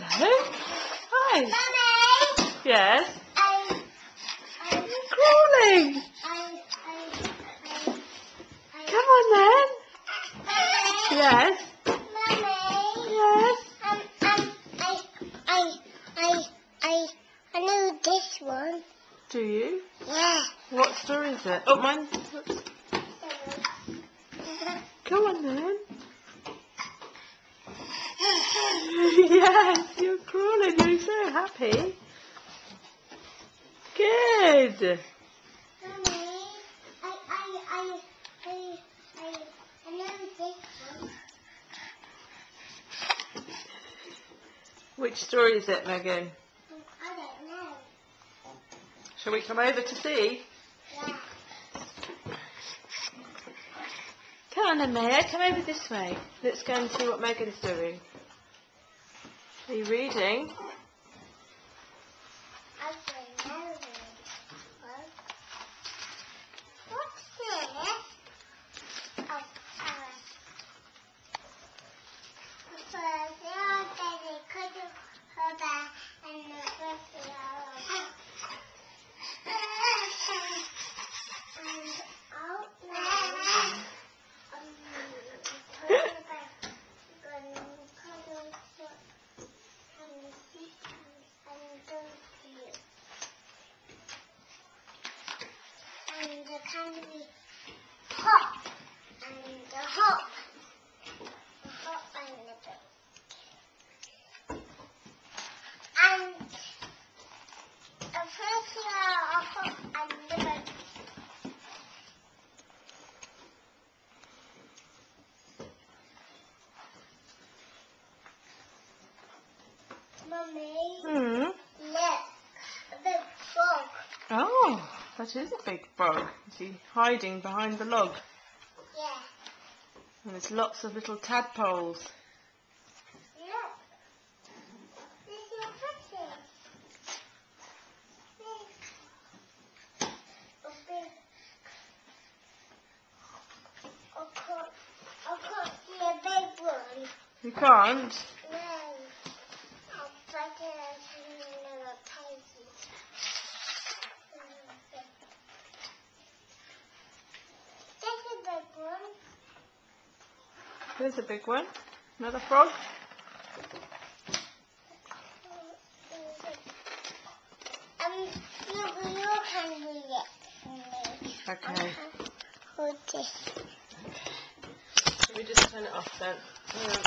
Hi. Mummy! Yes? I'm Crawling. Come on then. Yes? Mummy! Yes? I know this one. Do you? Yeah. What story is it? Oh, mine. Whoops. Come on then. Yes, you're crawling. You're so happy. Good. Mummy, I know this one. Which story is it, Megan? I don't know. Shall we come over to see? Yeah. Come on then, Maya. Come over this way. Let's go and see what Megan's doing. Are you reading? I don't know this one. What's this? Oh, and the candy pop and the hop and the bit. And the first hop and the bit. Mummy, look, a big frog. Oh, that is a big frog. Is he hiding behind the log? Yeah. And there's lots of little tadpoles. Look. This is your picture. I can't see a big one. You can't? No. I'll put it in another page. There's a big one. There's a big one. Another frog. You can read it for me. Okay. Hold this. Let me just turn it off then. Hang on.